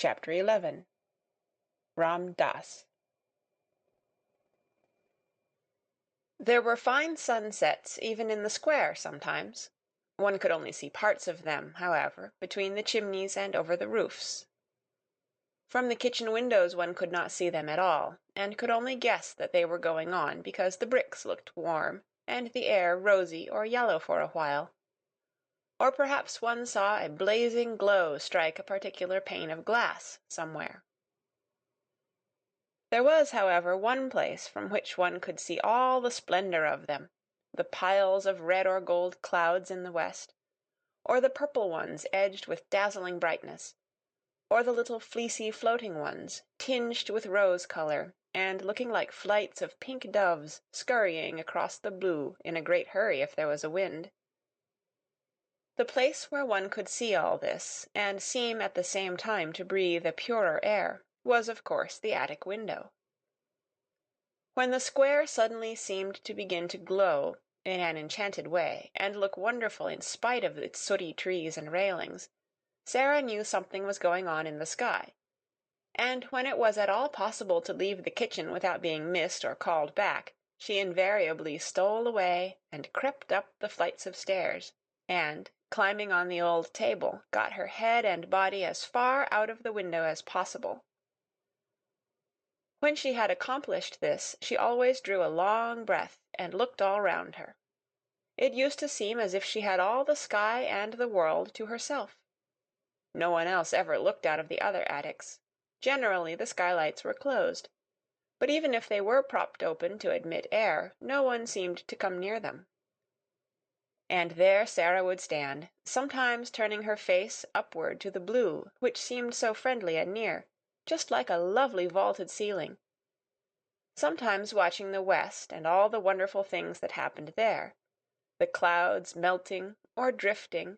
Chapter 11. Ram Das. There were fine sunsets even in the square sometimes. One could only see parts of them, however, between the chimneys and over the roofs. From the kitchen windows one could not see them at all, and could only guess that they were going on because the bricks looked warm and the air rosy or yellow for a while. Or perhaps one saw a blazing glow strike a particular pane of glass somewhere. There was, however, one place from which one could see all the splendor of them, the piles of red or gold clouds in the west, or the purple ones edged with dazzling brightness, or the little fleecy floating ones, tinged with rose color, and looking like flights of pink doves scurrying across the blue in a great hurry if there was a wind. The place where one could see all this, and seem at the same time to breathe a purer air, was of course the attic window. When the square suddenly seemed to begin to glow in an enchanted way, and look wonderful in spite of its sooty trees and railings, Sarah knew something was going on in the sky, and when it was at all possible to leave the kitchen without being missed or called back, she invariably stole away and crept up the flights of stairs, and, climbing on the old table, got her head and body as far out of the window as possible. When she had accomplished this, she always drew a long breath and looked all round her. It used to seem as if she had all the sky and the world to herself. No one else ever looked out of the other attics. Generally the skylights were closed, but even if they were propped open to admit air, no one seemed to come near them. And there Sarah would stand, sometimes turning her face upward to the blue, which seemed so friendly and near, just like a lovely vaulted ceiling, sometimes watching the west and all the wonderful things that happened there, the clouds melting or drifting,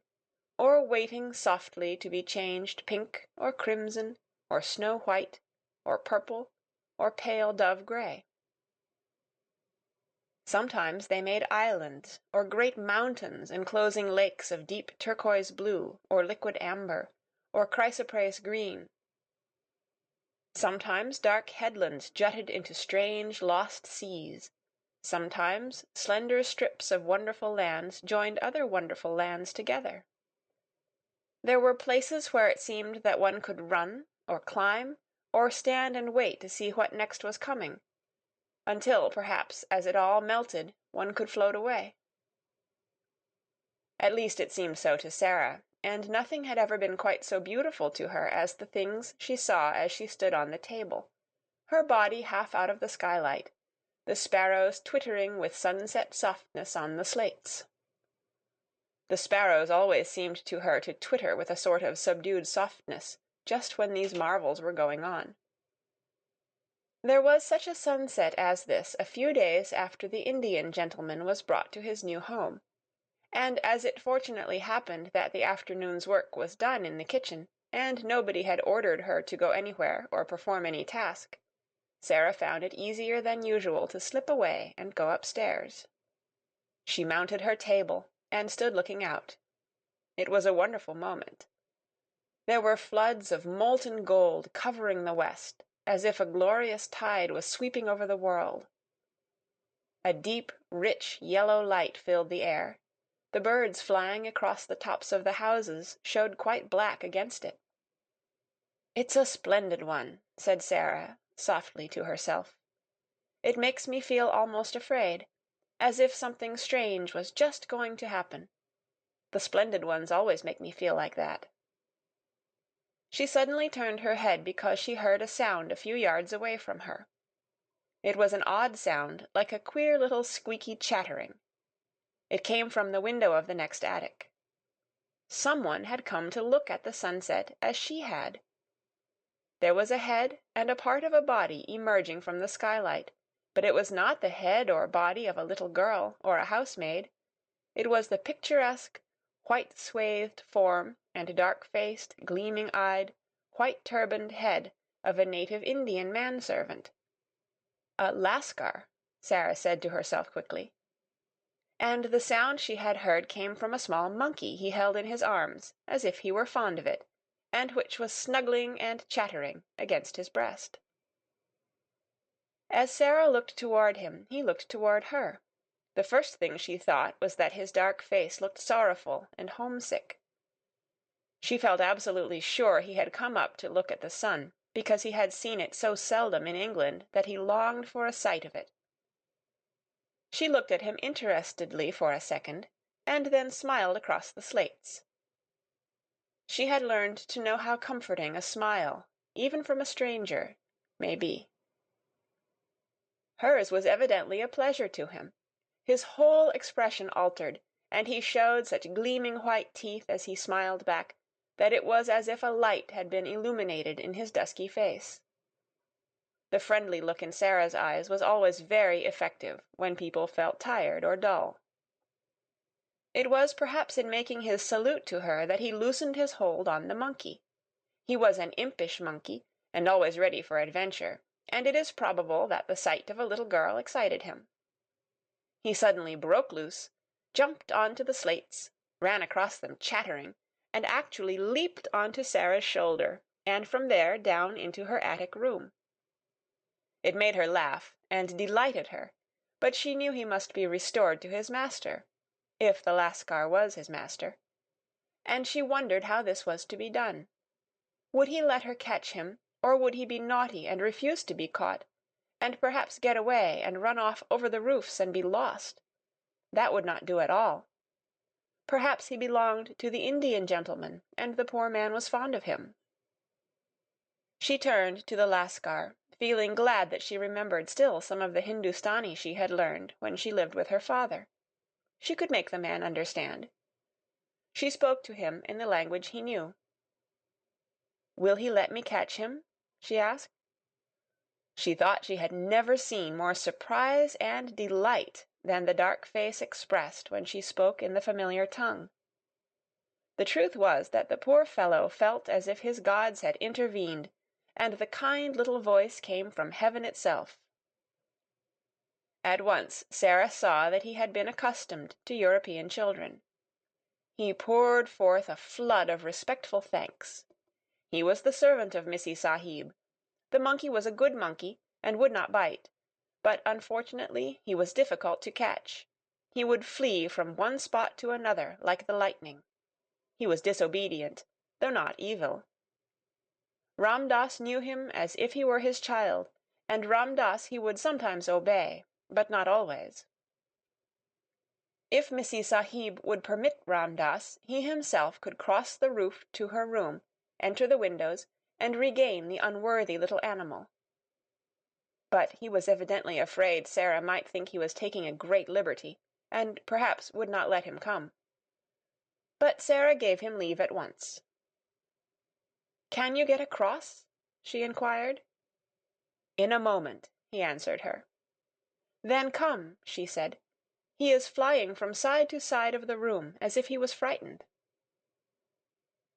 or waiting softly to be changed pink or crimson or snow-white or purple or pale dove-gray. Sometimes they made islands or great mountains enclosing lakes of deep turquoise blue or liquid amber or chrysoprase green. Sometimes dark headlands jutted into strange lost seas. Sometimes slender strips of wonderful lands joined other wonderful lands together. There were places where it seemed that one could run or climb or stand and wait to see what next was coming, until perhaps as it all melted one could float away. At least it seemed so to Sarah, and nothing had ever been quite so beautiful to her as the things she saw as she stood on the table, her body half out of the skylight, the sparrows twittering with sunset softness on the slates. The sparrows always seemed to her to twitter with a sort of subdued softness just when these marvels were going on. There was such a sunset as this a few days after the Indian gentleman was brought to his new home, and as it fortunately happened that the afternoon's work was done in the kitchen, and nobody had ordered her to go anywhere or perform any task, Sarah found it easier than usual to slip away and go upstairs. She mounted her table and stood looking out. It was a wonderful moment. There were floods of molten gold covering the west, as if a glorious tide was sweeping over the world. A deep, rich yellow light filled the air. The birds flying across the tops of the houses showed quite black against it. "It's a splendid one," said Sarah, softly to herself. "It makes me feel almost afraid, as if something strange was just going to happen. The splendid ones always make me feel like that." She suddenly turned her head because she heard a sound a few yards away from her. It was an odd sound, like a queer little squeaky chattering. It came from the window of the next attic. Someone had come to look at the sunset as she had. There was a head and a part of a body emerging from the skylight, but it was not the head or body of a little girl or a housemaid. It was the picturesque, white-swathed form and dark-faced, gleaming-eyed, white-turbaned head of a native Indian manservant. "A Lascar," Sarah said to herself quickly. And the sound she had heard came from a small monkey he held in his arms, as if he were fond of it, and which was snuggling and chattering against his breast. As Sarah looked toward him, he looked toward her. The first thing she thought was that his dark face looked sorrowful and homesick. She felt absolutely sure he had come up to look at the sun, because he had seen it so seldom in England that he longed for a sight of it. She looked at him interestedly for a second, and then smiled across the slates. She had learned to know how comforting a smile, even from a stranger, may be. Hers was evidently a pleasure to him. His whole expression altered, and he showed such gleaming white teeth as he smiled back that it was as if a light had been illuminated in his dusky face. The friendly look in Sarah's eyes was always very effective when people felt tired or dull. It was perhaps in making his salute to her that he loosened his hold on the monkey. He was an impish monkey, and always ready for adventure, and it is probable that the sight of a little girl excited him. He suddenly broke loose, jumped onto the slates, ran across them chattering, and actually leaped onto Sarah's shoulder, and from there down into her attic room. It made her laugh, and delighted her, but she knew he must be restored to his master, if the Lascar was his master, and she wondered how this was to be done. Would he let her catch him, or would he be naughty and refuse to be caught, and perhaps get away and run off over the roofs and be lost? That would not do at all. Perhaps he belonged to the Indian gentleman, and the poor man was fond of him. She turned to the Lascar, feeling glad that she remembered still some of the Hindustani she had learned when she lived with her father. She could make the man understand. She spoke to him in the language he knew. "Will he let me catch him?" she asked. She thought she had never seen more surprise and delight than the dark face expressed when she spoke in the familiar tongue. The truth was that the poor fellow felt as if his gods had intervened, and the kind little voice came from heaven itself. At once Sarah saw that he had been accustomed to European children. He poured forth a flood of respectful thanks. He was the servant of Missy Sahib. The monkey was a good monkey, and would not bite, but unfortunately he was difficult to catch. He would flee from one spot to another like the lightning. He was disobedient, though not evil. Ram Das knew him as if he were his child, and Ram Das he would sometimes obey, but not always. If Missy Sahib would permit Ram Das, he himself could cross the roof to her room, enter the windows, and regain the unworthy little animal. But he was evidently afraid Sarah might think he was taking a great liberty, and perhaps would not let him come. But Sarah gave him leave at once. "Can you get across?" she inquired. "In a moment," he answered her. "Then come," she said. "He is flying from side to side of the room, as if he was frightened."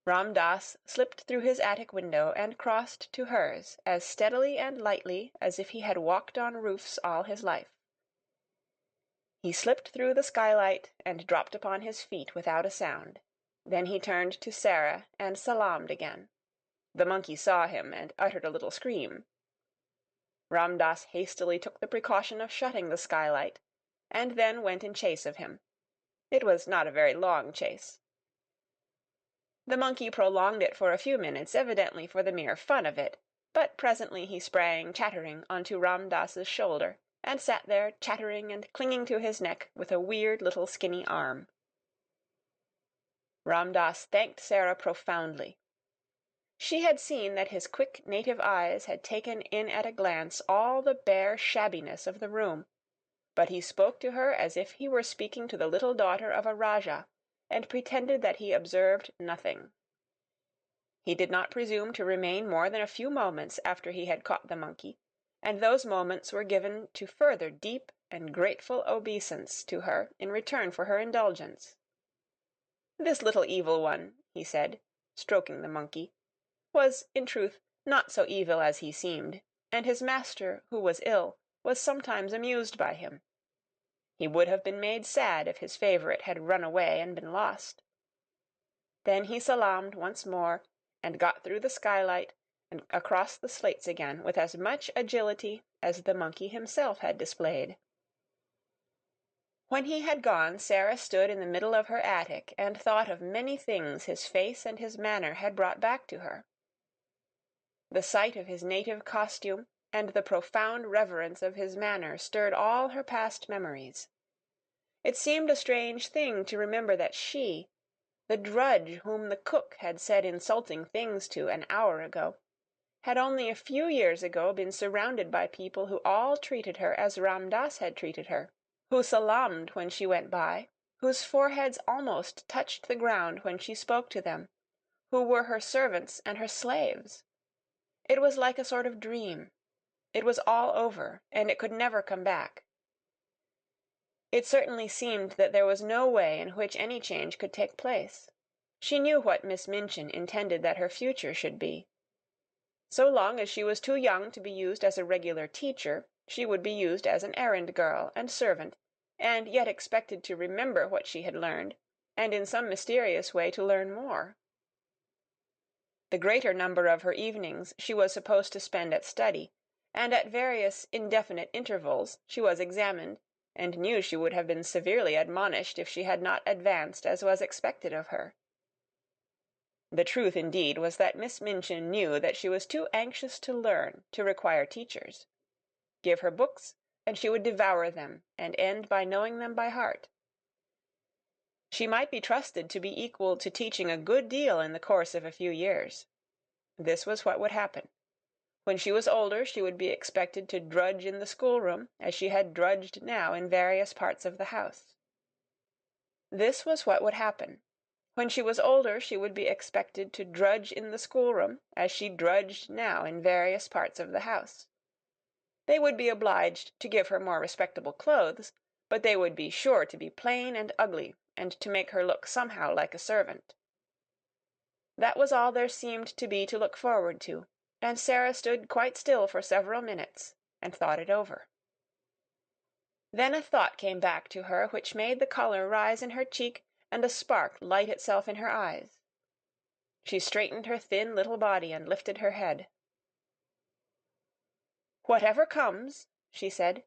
Ram Das slipped through his attic window and crossed to hers as steadily and lightly as if he had walked on roofs all his life. He slipped through the skylight and dropped upon his feet without a sound. Then he turned to Sarah and salaamed again. The monkey saw him and uttered a little scream. Ram Das hastily took the precaution of shutting the skylight, and then went in chase of him. It was not a very long chase. The monkey prolonged it for a few minutes, evidently for the mere fun of it, but presently he sprang chattering onto Ram Das's shoulder, and sat there chattering and clinging to his neck with a weird little skinny arm. Ram Das thanked Sarah profoundly. She had seen that his quick native eyes had taken in at a glance all the bare shabbiness of the room, but he spoke to her as if he were speaking to the little daughter of a Rajah, and pretended that he observed nothing. He did not presume to remain more than a few moments after he had caught the monkey, and those moments were given to further deep and grateful obeisance to her in return for her indulgence. This little evil one, he said, stroking the monkey, was, in truth, not so evil as he seemed, and his master, who was ill, was sometimes amused by him. He would have been made sad if his favourite had run away and been lost. Then he salaamed once more, and got through the skylight and across the slates again with as much agility as the monkey himself had displayed. When he had gone, Sarah stood in the middle of her attic and thought of many things his face and his manner had brought back to her. The sight of his native costume and the profound reverence of his manner stirred all her past memories. It seemed a strange thing to remember that she, the drudge whom the cook had said insulting things to an hour ago, had only a few years ago been surrounded by people who all treated her as Ram Dass had treated her, who salaamed when she went by, whose foreheads almost touched the ground when she spoke to them, who were her servants and her slaves. It was like a sort of dream. It was all over, and it could never come back. It certainly seemed that there was no way in which any change could take place. She knew what Miss Minchin intended that her future should be. So long as she was too young to be used as a regular teacher, she would be used as an errand girl and servant, and yet expected to remember what she had learned, and in some mysterious way to learn more. The greater number of her evenings she was supposed to spend at study, and at various indefinite intervals she was examined, and knew she would have been severely admonished if she had not advanced as was expected of her. The truth, indeed, was that Miss Minchin knew that she was too anxious to learn to require teachers. Give her books, and she would devour them, and end by knowing them by heart. She might be trusted to be equal to teaching a good deal in the course of a few years. This was what would happen. When she was older, she would be expected to drudge in the schoolroom, as she had drudged now in various parts of the house. This was what would happen. When she was older, she would be expected to drudge in the schoolroom, as she drudged now in various parts of the house. They would be obliged to give her more respectable clothes, but they would be sure to be plain and ugly, and to make her look somehow like a servant. That was all there seemed to be to look forward to, and Sarah stood quite still for several minutes, and thought it over. Then a thought came back to her which made the color rise in her cheek and a spark light itself in her eyes. She straightened her thin little body and lifted her head. "Whatever comes," she said,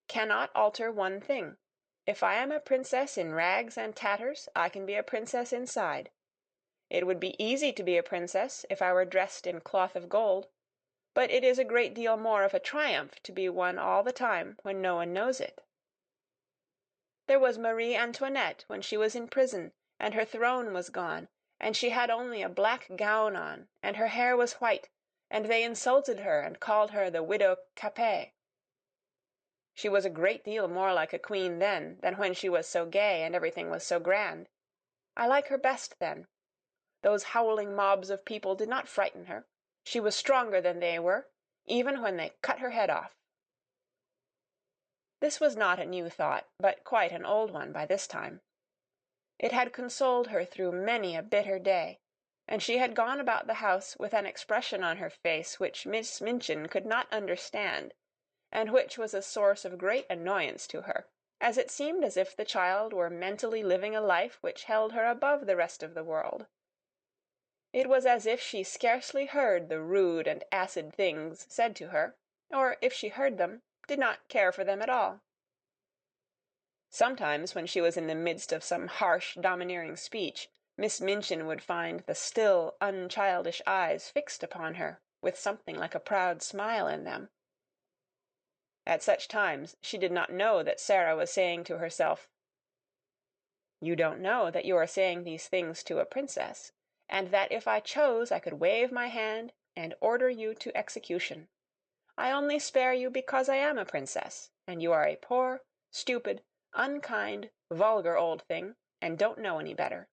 "cannot alter one thing. If I am a princess in rags and tatters, I can be a princess inside. It would be easy to be a princess if I were dressed in cloth of gold, but it is a great deal more of a triumph to be one all the time when no one knows it. There was Marie Antoinette when she was in prison, and her throne was gone, and she had only a black gown on, and her hair was white, and they insulted her and called her the widow Capet. She was a great deal more like a queen then than when she was so gay and everything was so grand. I like her best then. Those howling mobs of people did not frighten her. She was stronger than they were, even when they cut her head off." This was not a new thought, but quite an old one by this time. It had consoled her through many a bitter day, and she had gone about the house with an expression on her face which Miss Minchin could not understand, and which was a source of great annoyance to her, as it seemed as if the child were mentally living a life which held her above the rest of the world. It was as if she scarcely heard the rude and acid things said to her, or, if she heard them, did not care for them at all. Sometimes, when she was in the midst of some harsh, domineering speech, Miss Minchin would find the still, unchildish eyes fixed upon her, with something like a proud smile in them. At such times she did not know that Sarah was saying to herself, "You don't know that you are saying these things to a princess, and that if I chose I could wave my hand and order you to execution. I only spare you because I am a princess, and you are a poor, stupid, unkind, vulgar old thing, and don't know any better."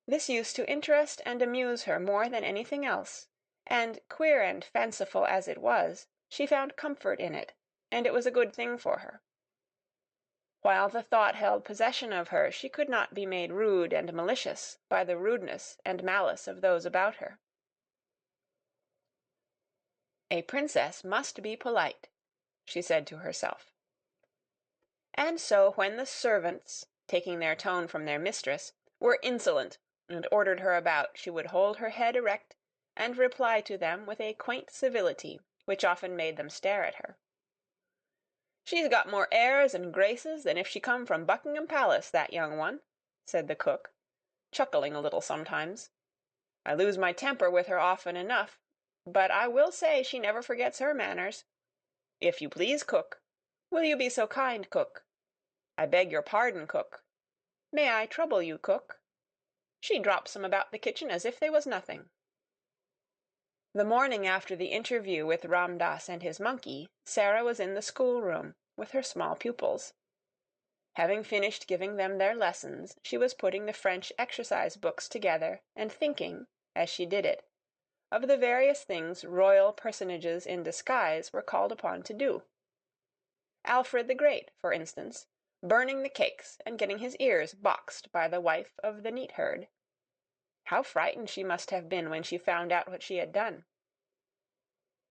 This used to interest and amuse her more than anything else, and, queer and fanciful as it was, she found comfort in it, and it was a good thing for her. While the thought held possession of her, she could not be made rude and malicious by the rudeness and malice of those about her. "A princess must be polite," she said to herself. And so when the servants, taking their tone from their mistress, were insolent and ordered her about, she would hold her head erect, and reply to them with a quaint civility which often made them stare at her. "She's got more airs and graces than if she come from Buckingham Palace, that young one," said the cook, chuckling a little sometimes. "I lose my temper with her often enough, but I will say she never forgets her manners. If you please, cook. Will you be so kind, cook? I beg your pardon, cook. May I trouble you, cook?" She drops 'em about the kitchen as if they was nothing. The morning after the interview with Ram Dass and his monkey, Sarah was in the schoolroom with her small pupils. Having finished giving them their lessons, she was putting the French exercise books together and thinking, as she did it, of the various things royal personages in disguise were called upon to do. Alfred the Great, for instance, burning the cakes and getting his ears boxed by the wife of the neatherd. How frightened she must have been when she found out what she had done.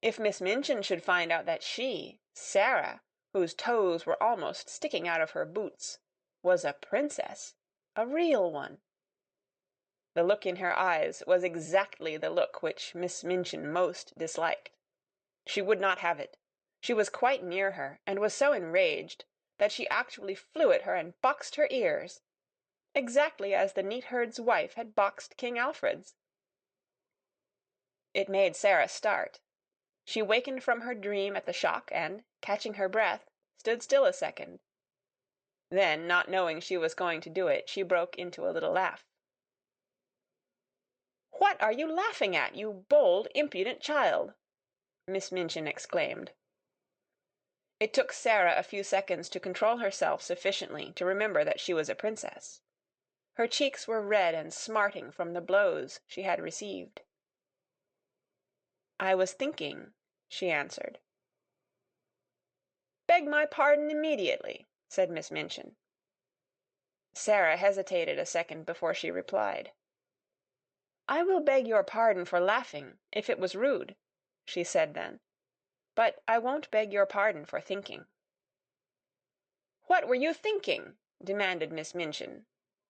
If Miss Minchin should find out that she, Sarah, whose toes were almost sticking out of her boots, was a princess, a real one. The look in her eyes was exactly the look which Miss Minchin most disliked. She would not have it. She was quite near her, and was so enraged that she actually flew at her and boxed her ears, exactly as the neatherd's wife had boxed King Alfred's. It made Sarah start. She wakened from her dream at the shock, and, catching her breath, stood still a second. Then, not knowing she was going to do it, she broke into a little laugh. "What are you laughing at, you bold, impudent child?" Miss Minchin exclaimed. It took Sarah a few seconds to control herself sufficiently to remember that she was a princess. Her cheeks were red and smarting from the blows she had received. "I was thinking," she answered. "Beg my pardon immediately," said Miss Minchin. Sarah hesitated a second before she replied. "I will beg your pardon for laughing, if it was rude," she said then. "But I won't beg your pardon for thinking." "What were you thinking?" demanded Miss Minchin.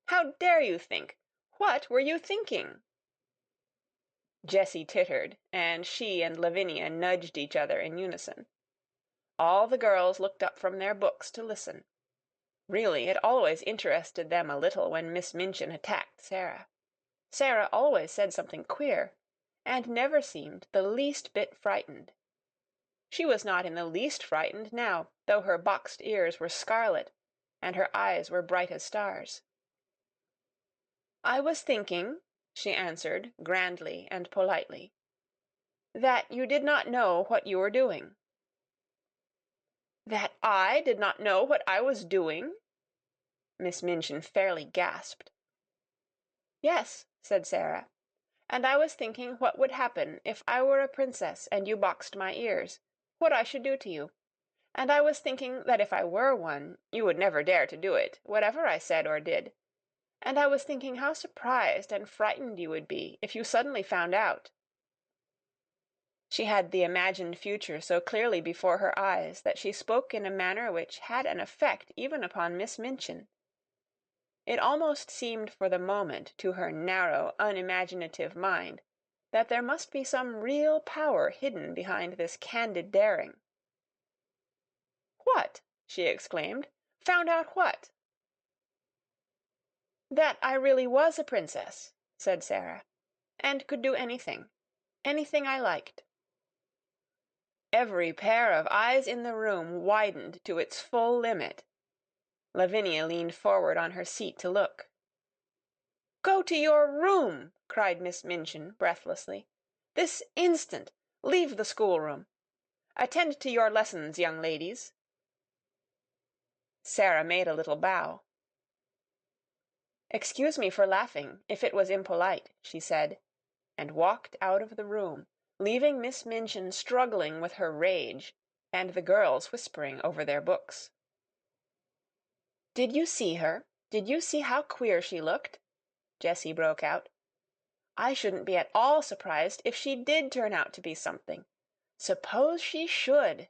"How dare you think? What were you thinking?" Jessie tittered, and she and Lavinia nudged each other in unison. All the girls looked up from their books to listen. Really, it always interested them a little when Miss Minchin attacked Sarah. Sarah always said something queer, and never seemed the least bit frightened. She was not in the least frightened now, though her boxed ears were scarlet, and her eyes were bright as stars. "I was thinking," she answered, grandly and politely, "that you did not know what you were doing." "That I did not know what I was doing?" Miss Minchin fairly gasped. "Yes," said Sarah, "and I was thinking what would happen if I were a princess and you boxed my ears, what I should do to you. And I was thinking that if I were one, you would never dare to do it, whatever I said or did. And I was thinking how surprised and frightened you would be if you suddenly found out." She had the imagined future so clearly before her eyes that she spoke in a manner which had an effect even upon Miss Minchin. It almost seemed for the moment to her narrow, unimaginative mind that there must be some real power hidden behind this candid daring. "What?" she exclaimed. "Found out what?" "That I really was a princess," said Sarah, "and could do anything I liked." Every pair of eyes in the room widened to its full limit. Lavinia leaned forward on her seat to look. "Go to your room!" cried Miss Minchin, breathlessly. "This instant! Leave the schoolroom! Attend to your lessons, young ladies!" Sarah made a little bow. "Excuse me for laughing, if it was impolite," she said, and walked out of the room, leaving Miss Minchin struggling with her rage, and the girls whispering over their books. "Did you see her? Did you see how queer she looked?" Jessie broke out. "I shouldn't be at all surprised if she did turn out to be something. Suppose she should!"